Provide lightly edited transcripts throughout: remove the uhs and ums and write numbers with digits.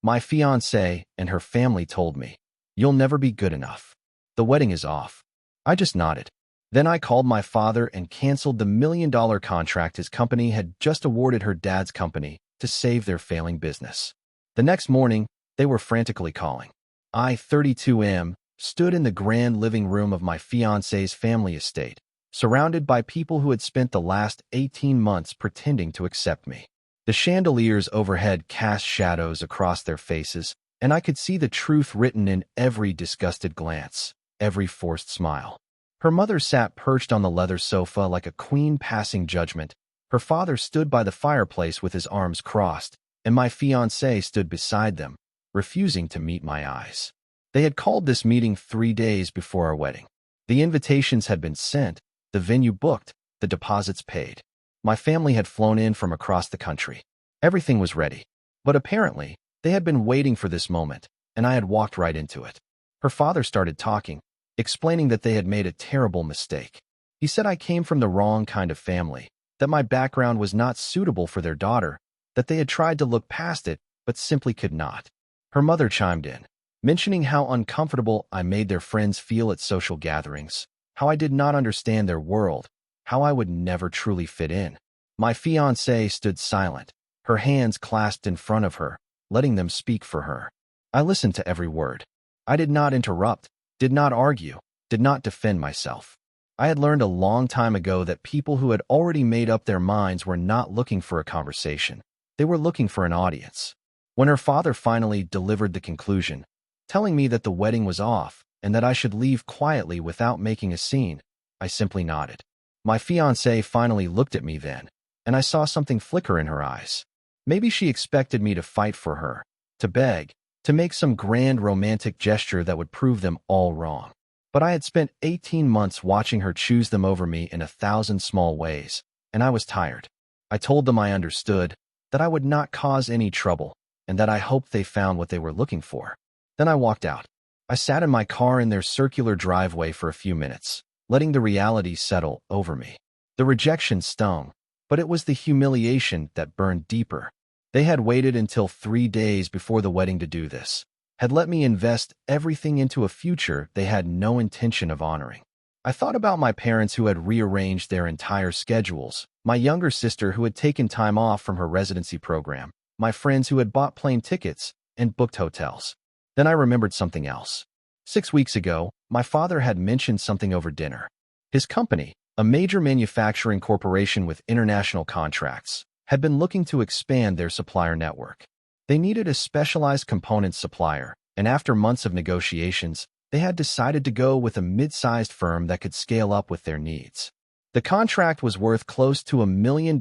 My fiancée and her family told me, "You'll never be good enough. The wedding is off." I just nodded. Then I called my father and canceled the $1 million contract his company had just awarded her dad's company to save their failing business. The next morning, they were frantically calling. I, 32M, stood in the grand living room of my fiancé's family estate, surrounded by people who had spent the last 18 months pretending to accept me. The chandeliers overhead cast shadows across their faces, and I could see the truth written in every disgusted glance, every forced smile. Her mother sat perched on the leather sofa like a queen passing judgment. Her father stood by the fireplace with his arms crossed, and my fiancée stood beside them, refusing to meet my eyes. They had called this meeting 3 days before our wedding. The invitations had been sent, the venue booked, the deposits paid. My family had flown in from across the country. Everything was ready. But apparently, they had been waiting for this moment, and I had walked right into it. Her father started talking, explaining that they had made a terrible mistake. He said I came from the wrong kind of family, that my background was not suitable for their daughter, that they had tried to look past it, but simply could not. Her mother chimed in, mentioning how uncomfortable I made their friends feel at social gatherings, how I did not understand their world, how I would never truly fit in. My fiancée stood silent, her hands clasped in front of her, letting them speak for her. I listened to every word. I did not interrupt, did not argue, did not defend myself. I had learned a long time ago that people who had already made up their minds were not looking for a conversation. They were looking for an audience. When her father finally delivered the conclusion, telling me that the wedding was off and that I should leave quietly without making a scene, I simply nodded. My fiancée finally looked at me then, and I saw something flicker in her eyes. Maybe she expected me to fight for her, to beg, to make some grand romantic gesture that would prove them all wrong. But I had spent 18 months watching her choose them over me in 1,000 small ways, and I was tired. I told them I understood, that I would not cause any trouble, and that I hoped they found what they were looking for. Then I walked out. I sat in my car in their circular driveway for a few minutes, letting the reality settle over me. The rejection stung, but it was the humiliation that burned deeper. They had waited until 3 days before the wedding to do this, had let me invest everything into a future they had no intention of honoring. I thought about my parents who had rearranged their entire schedules, my younger sister who had taken time off from her residency program, my friends who had bought plane tickets and booked hotels. Then I remembered something else. 6 weeks ago, my father had mentioned something over dinner. His company, a major manufacturing corporation with international contracts, had been looking to expand their supplier network. They needed a specialized components supplier, and after months of negotiations, they had decided to go with a mid-sized firm that could scale up with their needs. The contract was worth close to $1 million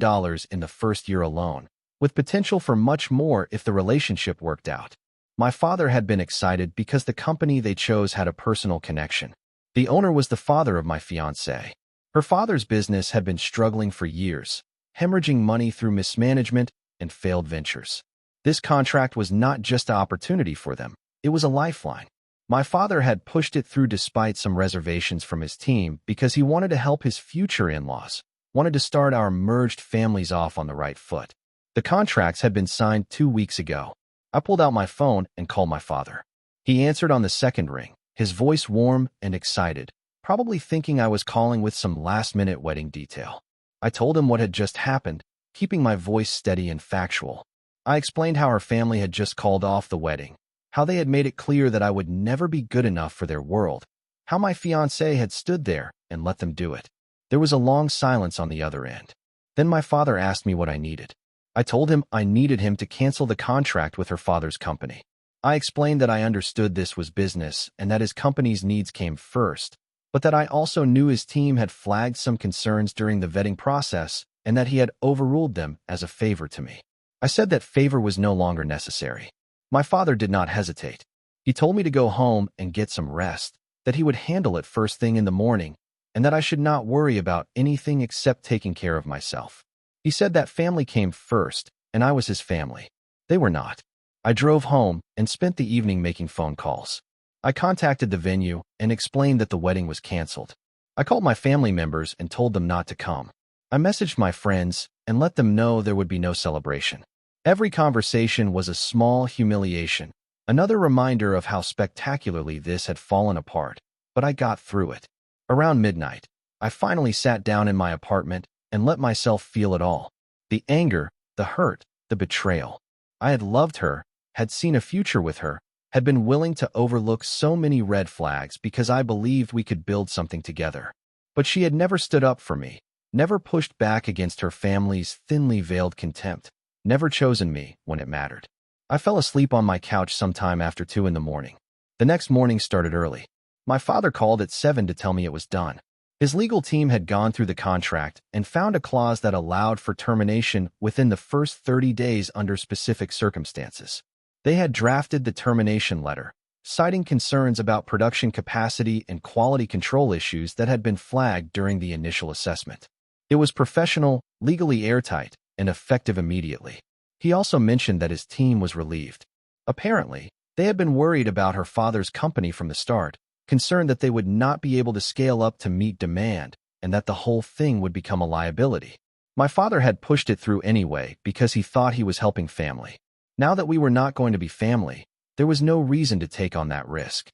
in the first year alone, with potential for much more if the relationship worked out. My father had been excited because the company they chose had a personal connection. The owner was the father of my fiancée. Her father's business had been struggling for years, hemorrhaging money through mismanagement and failed ventures. This contract was not just an opportunity for them, it was a lifeline. My father had pushed it through despite some reservations from his team because he wanted to help his future in-laws, wanted to start our merged families off on the right foot. The contracts had been signed 2 weeks ago. I pulled out my phone and called my father. He answered on the second ring, his voice warm and excited, probably thinking I was calling with some last-minute wedding detail. I told him what had just happened, keeping my voice steady and factual. I explained how our family had just called off the wedding, how they had made it clear that I would never be good enough for their world, how my fiancée had stood there and let them do it. There was a long silence on the other end. Then my father asked me what I needed. I told him I needed him to cancel the contract with her father's company. I explained that I understood this was business and that his company's needs came first, but that I also knew his team had flagged some concerns during the vetting process and that he had overruled them as a favor to me. I said that favor was no longer necessary. My father did not hesitate. He told me to go home and get some rest, that he would handle it first thing in the morning, and that I should not worry about anything except taking care of myself. He said that family came first, and I was his family. They were not. I drove home and spent the evening making phone calls. I contacted the venue and explained that the wedding was canceled. I called my family members and told them not to come. I messaged my friends and let them know there would be no celebration. Every conversation was a small humiliation, another reminder of how spectacularly this had fallen apart, but I got through it. Around midnight, I finally sat down in my apartment and let myself feel it all. The anger, the hurt, the betrayal. I had loved her, had seen a future with her, had been willing to overlook so many red flags because I believed we could build something together. But she had never stood up for me, never pushed back against her family's thinly veiled contempt, never chosen me when it mattered. I fell asleep on my couch sometime after 2 in the morning. The next morning started early. My father called at 7 to tell me it was done. His legal team had gone through the contract and found a clause that allowed for termination within the first 30 days under specific circumstances. They had drafted the termination letter, citing concerns about production capacity and quality control issues that had been flagged during the initial assessment. It was professional, legally airtight, and effective immediately. He also mentioned that his team was relieved. Apparently, they had been worried about her father's company from the start, concerned that they would not be able to scale up to meet demand and that the whole thing would become a liability. My father had pushed it through anyway because he thought he was helping family. Now that we were not going to be family, there was no reason to take on that risk.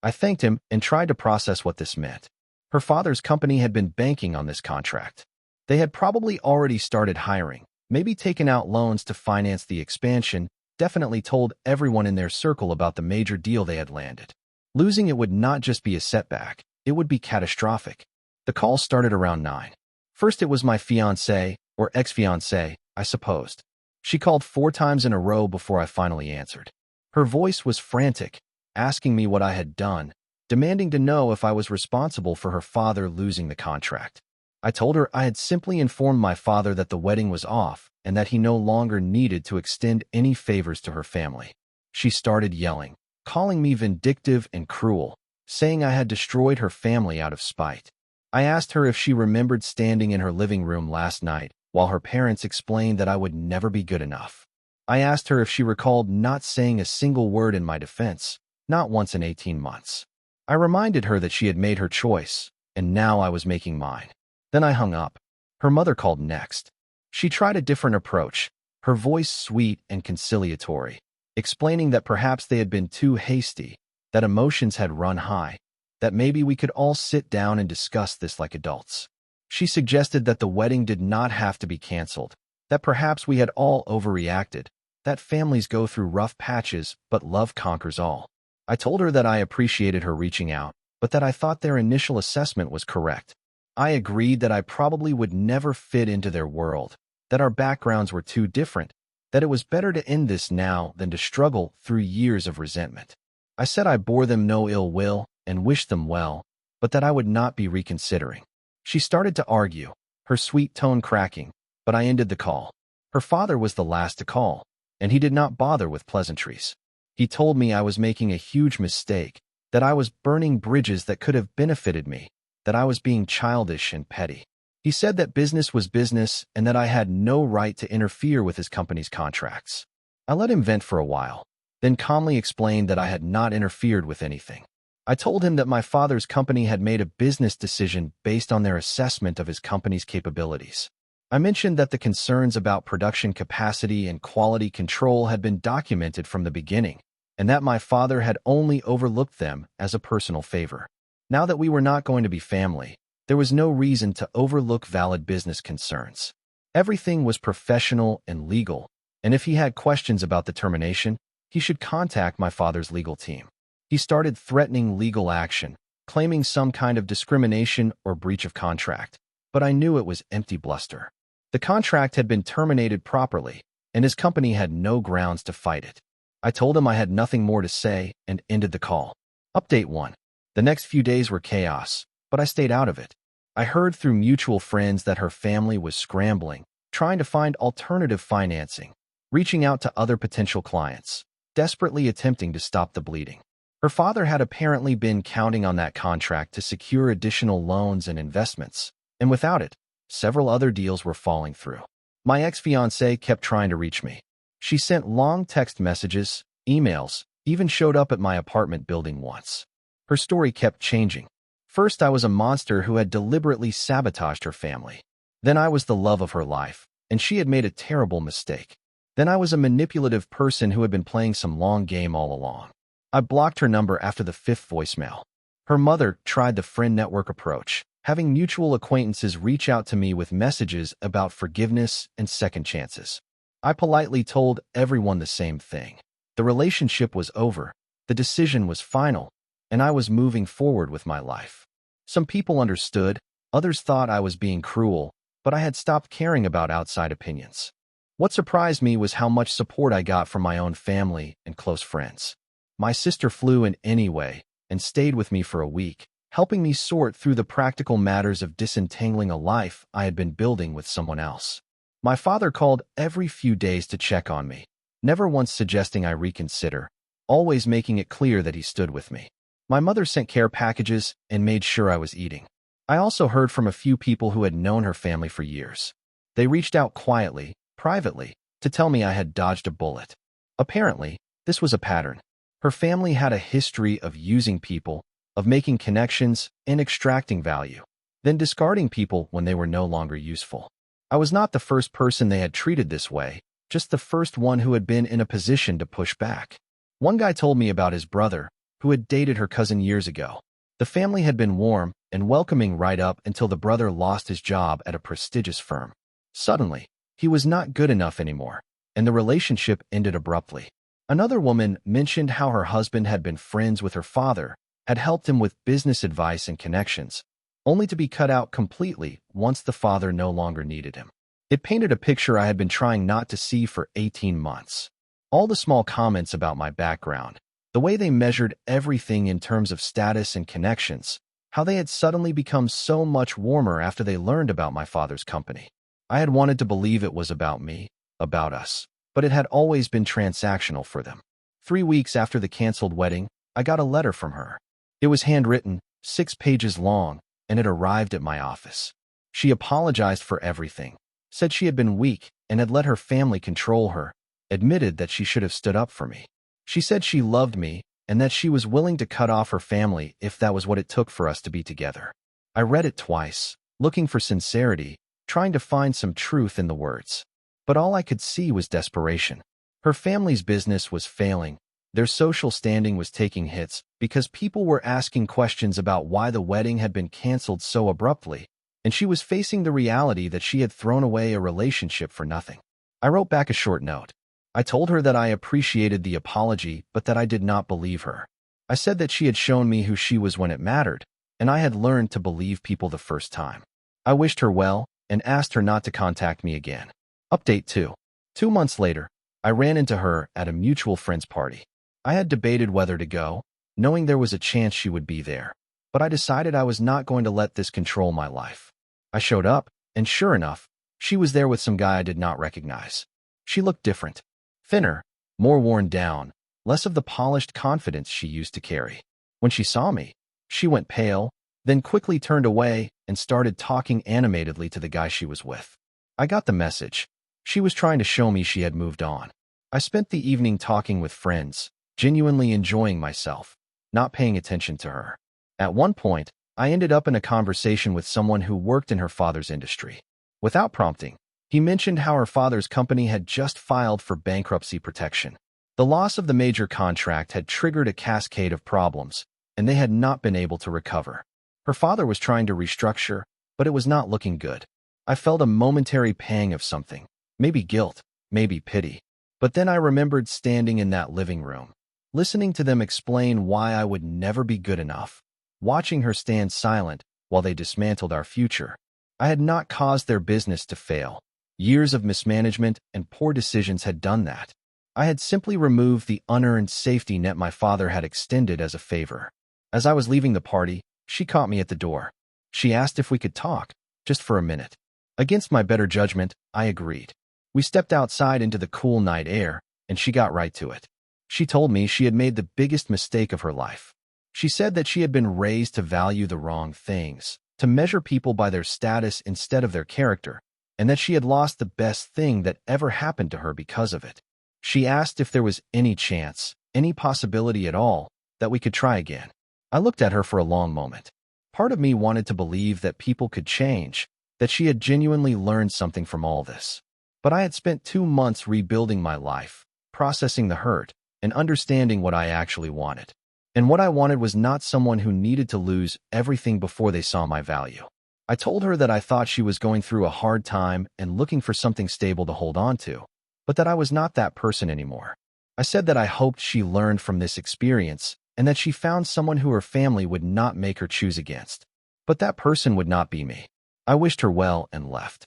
I thanked him and tried to process what this meant. Her father's company had been banking on this contract. They had probably already started hiring, maybe taken out loans to finance the expansion, definitely told everyone in their circle about the major deal they had landed. Losing it would not just be a setback, it would be catastrophic. The call started around 9. First it was my fiancée, or ex-fiancée, I supposed. She called 4 times in a row before I finally answered. Her voice was frantic, asking me what I had done, demanding to know if I was responsible for her father losing the contract. I told her I had simply informed my father that the wedding was off and that he no longer needed to extend any favors to her family. She started yelling, calling me vindictive and cruel, saying I had destroyed her family out of spite. I asked her if she remembered standing in her living room last night while her parents explained that I would never be good enough. I asked her if she recalled not saying a single word in my defense, not once in 18 months. I reminded her that she had made her choice, and now I was making mine. Then I hung up. Her mother called next. She tried a different approach, her voice sweet and conciliatory, explaining that perhaps they had been too hasty, that emotions had run high, that maybe we could all sit down and discuss this like adults. She suggested that the wedding did not have to be canceled, that perhaps we had all overreacted, that families go through rough patches, but love conquers all. I told her that I appreciated her reaching out, but that I thought their initial assessment was correct. I agreed that I probably would never fit into their world, that our backgrounds were too different, that it was better to end this now than to struggle through years of resentment. I said I bore them no ill will and wished them well, but that I would not be reconsidering. She started to argue, her sweet tone cracking, but I ended the call. Her father was the last to call, and he did not bother with pleasantries. He told me I was making a huge mistake, that I was burning bridges that could have benefited me, that I was being childish and petty. He said that business was business and that I had no right to interfere with his company's contracts. I let him vent for a while, then calmly explained that I had not interfered with anything. I told him that my father's company had made a business decision based on their assessment of his company's capabilities. I mentioned that the concerns about production capacity and quality control had been documented from the beginning, and that my father had only overlooked them as a personal favor. Now that we were not going to be family, there was no reason to overlook valid business concerns. Everything was professional and legal, and if he had questions about the termination, he should contact my father's legal team. He started threatening legal action, claiming some kind of discrimination or breach of contract, but I knew it was empty bluster. The contract had been terminated properly, and his company had no grounds to fight it. I told him I had nothing more to say and ended the call. Update 1. The next few days were chaos, but I stayed out of it. I heard through mutual friends that her family was scrambling, trying to find alternative financing, reaching out to other potential clients, desperately attempting to stop the bleeding. Her father had apparently been counting on that contract to secure additional loans and investments, and without it, several other deals were falling through. My ex-fiancée kept trying to reach me. She sent long text messages, emails, even showed up at my apartment building once. Her story kept changing. First, I was a monster who had deliberately sabotaged her family. Then I was the love of her life, and she had made a terrible mistake. Then I was a manipulative person who had been playing some long game all along. I blocked her number after the fifth voicemail. Her mother tried the friend network approach, having mutual acquaintances reach out to me with messages about forgiveness and second chances. I politely told everyone the same thing. The relationship was over, the decision was final, and I was moving forward with my life. Some people understood, others thought I was being cruel, but I had stopped caring about outside opinions. What surprised me was how much support I got from my own family and close friends. My sister flew in anyway and stayed with me for a week, helping me sort through the practical matters of disentangling a life I had been building with someone else. My father called every few days to check on me, never once suggesting I reconsider, always making it clear that he stood with me. My mother sent care packages and made sure I was eating. I also heard from a few people who had known her family for years. They reached out quietly, privately, to tell me I had dodged a bullet. Apparently, this was a pattern. Her family had a history of using people, of making connections and extracting value, then discarding people when they were no longer useful. I was not the first person they had treated this way, just the first one who had been in a position to push back. One guy told me about his brother, who had dated her cousin years ago. The family had been warm and welcoming right up until the brother lost his job at a prestigious firm. Suddenly, he was not good enough anymore, and the relationship ended abruptly. Another woman mentioned how her husband had been friends with her father, had helped him with business advice and connections, only to be cut out completely once the father no longer needed him. It painted a picture I had been trying not to see for 18 months. All the small comments about my background, the way they measured everything in terms of status and connections, how they had suddenly become so much warmer after they learned about my father's company. I had wanted to believe it was about me, about us, but it had always been transactional for them. 3 weeks after the canceled wedding, I got a letter from her. It was handwritten, 6 pages long, and it arrived at my office. She apologized for everything, said she had been weak and had let her family control her, admitted that she should have stood up for me. She said she loved me and that she was willing to cut off her family if that was what it took for us to be together. I read it twice, looking for sincerity, trying to find some truth in the words. But all I could see was desperation. Her family's business was failing. Their social standing was taking hits because people were asking questions about why the wedding had been canceled so abruptly, and she was facing the reality that she had thrown away a relationship for nothing. I wrote back a short note. I told her that I appreciated the apology, but that I did not believe her. I said that she had shown me who she was when it mattered, and I had learned to believe people the first time. I wished her well and asked her not to contact me again. Update 2. 2 months later, I ran into her at a mutual friend's party. I had debated whether to go, knowing there was a chance she would be there, but I decided I was not going to let this control my life. I showed up, and sure enough, she was there with some guy I did not recognize. She looked different. Thinner, more worn down, less of the polished confidence she used to carry. When she saw me, she went pale, then quickly turned away and started talking animatedly to the guy she was with. I got the message. She was trying to show me she had moved on. I spent the evening talking with friends, genuinely enjoying myself, not paying attention to her. At one point, I ended up in a conversation with someone who worked in her father's industry. Without prompting, he mentioned how her father's company had just filed for bankruptcy protection. The loss of the major contract had triggered a cascade of problems, and they had not been able to recover. Her father was trying to restructure, but it was not looking good. I felt a momentary pang of something, maybe guilt, maybe pity. But then I remembered standing in that living room, listening to them explain why I would never be good enough, watching her stand silent while they dismantled our future. I had not caused their business to fail. Years of mismanagement and poor decisions had done that. I had simply removed the unearned safety net my father had extended as a favor. As I was leaving the party, she caught me at the door. She asked if we could talk, just for a minute. Against my better judgment, I agreed. We stepped outside into the cool night air, and she got right to it. She told me she had made the biggest mistake of her life. She said that she had been raised to value the wrong things, to measure people by their status instead of their character, and that she had lost the best thing that ever happened to her because of it. She asked if there was any chance, any possibility at all, that we could try again. I looked at her for a long moment. Part of me wanted to believe that people could change, that she had genuinely learned something from all this. But I had spent 2 months rebuilding my life, processing the hurt, and understanding what I actually wanted. And what I wanted was not someone who needed to lose everything before they saw my value. I told her that I thought she was going through a hard time and looking for something stable to hold on to, but that I was not that person anymore. I said that I hoped she learned from this experience and that she found someone who her family would not make her choose against. But that person would not be me. I wished her well and left.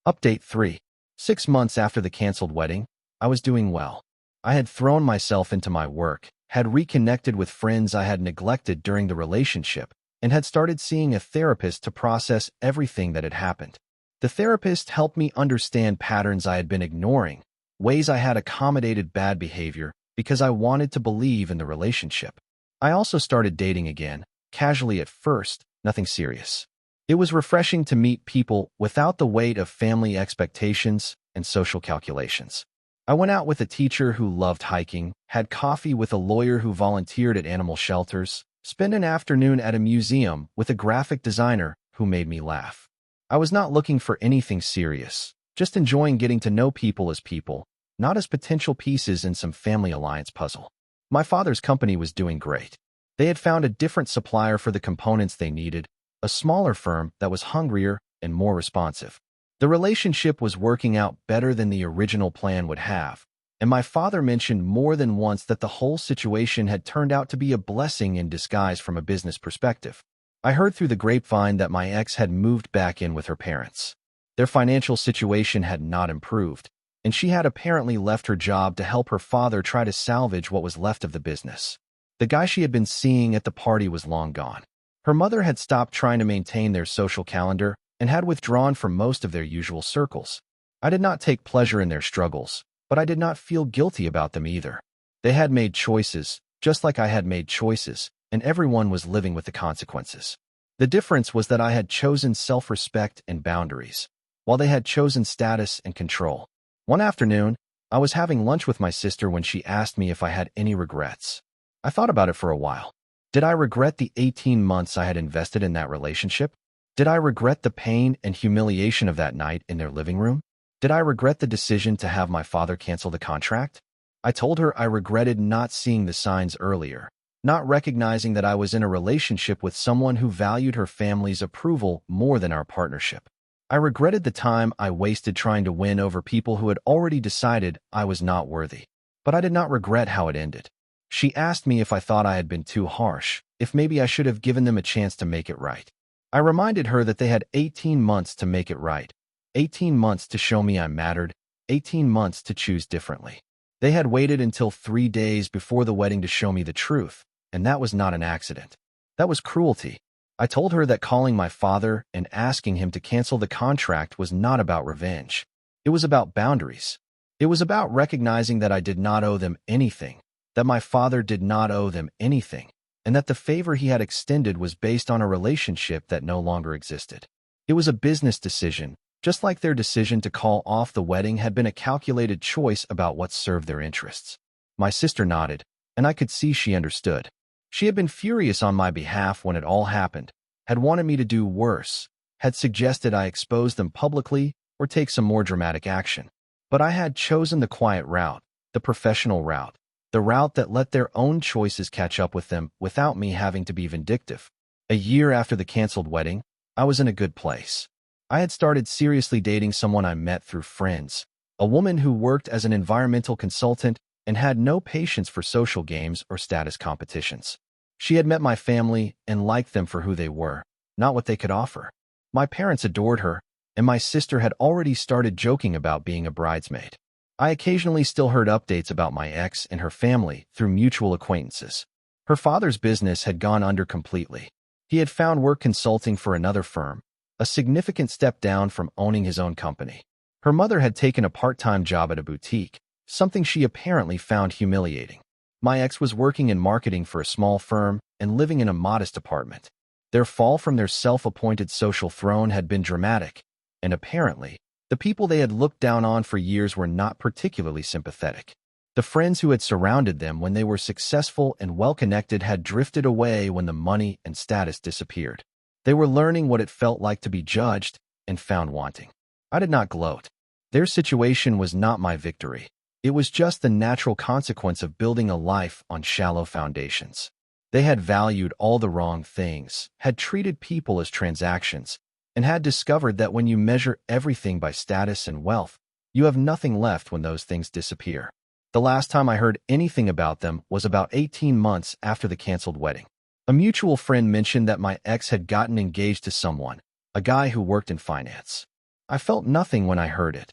Update 3. 6 months after the canceled wedding, I was doing well. I had thrown myself into my work, had reconnected with friends I had neglected during the relationship, and had started seeing a therapist to process everything that had happened. The therapist helped me understand patterns I had been ignoring, ways I had accommodated bad behavior because I wanted to believe in the relationship. I also started dating again, casually at first, nothing serious. It was refreshing to meet people without the weight of family expectations and social calculations. I went out with a teacher who loved hiking, had coffee with a lawyer who volunteered at animal shelters, spent an afternoon at a museum with a graphic designer who made me laugh. I was not looking for anything serious, just enjoying getting to know people as people, not as potential pieces in some family alliance puzzle. My father's company was doing great. They had found a different supplier for the components they needed, a smaller firm that was hungrier and more responsive. The relationship was working out better than the original plan would have, and my father mentioned more than once that the whole situation had turned out to be a blessing in disguise from a business perspective. I heard through the grapevine that my ex had moved back in with her parents. Their financial situation had not improved, and she had apparently left her job to help her father try to salvage what was left of the business. The guy she had been seeing at the party was long gone. Her mother had stopped trying to maintain their social calendar and had withdrawn from most of their usual circles. I did not take pleasure in their struggles, but I did not feel guilty about them either. They had made choices, just like I had made choices, and everyone was living with the consequences. The difference was that I had chosen self-respect and boundaries, while they had chosen status and control. One afternoon, I was having lunch with my sister when she asked me if I had any regrets. I thought about it for a while. Did I regret the 18 months I had invested in that relationship? Did I regret the pain and humiliation of that night in their living room? Did I regret the decision to have my father cancel the contract? I told her I regretted not seeing the signs earlier, not recognizing that I was in a relationship with someone who valued her family's approval more than our partnership. I regretted the time I wasted trying to win over people who had already decided I was not worthy. But I did not regret how it ended. She asked me if I thought I had been too harsh, if maybe I should have given them a chance to make it right. I reminded her that they had 18 months to make it right, 18 months to show me I mattered, 18 months to choose differently. They had waited until 3 days before the wedding to show me the truth, and that was not an accident. That was cruelty. I told her that calling my father and asking him to cancel the contract was not about revenge. It was about boundaries. It was about recognizing that I did not owe them anything, that my father did not owe them anything, and that the favor he had extended was based on a relationship that no longer existed. It was a business decision, just like their decision to call off the wedding had been a calculated choice about what served their interests. My sister nodded, and I could see she understood. She had been furious on my behalf when it all happened, had wanted me to do worse, had suggested I expose them publicly or take some more dramatic action. But I had chosen the quiet route, the professional route, the route that let their own choices catch up with them without me having to be vindictive. A year after the canceled wedding, I was in a good place. I had started seriously dating someone I met through friends, a woman who worked as an environmental consultant and had no patience for social games or status competitions. She had met my family and liked them for who they were, not what they could offer. My parents adored her, and my sister had already started joking about being a bridesmaid. I occasionally still heard updates about my ex and her family through mutual acquaintances. Her father's business had gone under completely. He had found work consulting for another firm, a significant step down from owning his own company. Her mother had taken a part-time job at a boutique, something she apparently found humiliating. My ex was working in marketing for a small firm and living in a modest apartment. Their fall from their self-appointed social throne had been dramatic, and apparently, the people they had looked down on for years were not particularly sympathetic. The friends who had surrounded them when they were successful and well-connected had drifted away when the money and status disappeared. They were learning what it felt like to be judged and found wanting. I did not gloat. Their situation was not my victory. It was just the natural consequence of building a life on shallow foundations. They had valued all the wrong things, had treated people as transactions, and had discovered that when you measure everything by status and wealth, you have nothing left when those things disappear. The last time I heard anything about them was about 18 months after the canceled wedding. A mutual friend mentioned that my ex had gotten engaged to someone, a guy who worked in finance. I felt nothing when I heard it.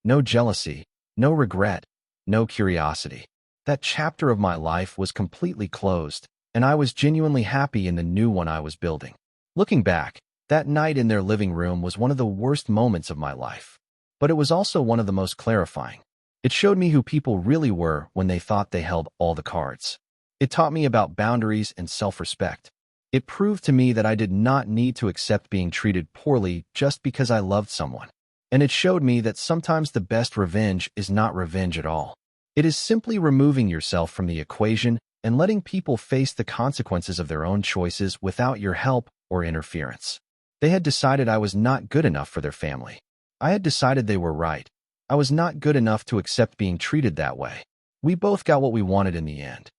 No jealousy, no regret, no curiosity. That chapter of my life was completely closed, and I was genuinely happy in the new one I was building. Looking back, that night in their living room was one of the worst moments of my life. But it was also one of the most clarifying. It showed me who people really were when they thought they held all the cards. It taught me about boundaries and self-respect. It proved to me that I did not need to accept being treated poorly just because I loved someone. And it showed me that sometimes the best revenge is not revenge at all. It is simply removing yourself from the equation and letting people face the consequences of their own choices without your help or interference. They had decided I was not good enough for their family. I had decided they were right. I was not good enough to accept being treated that way. We both got what we wanted in the end.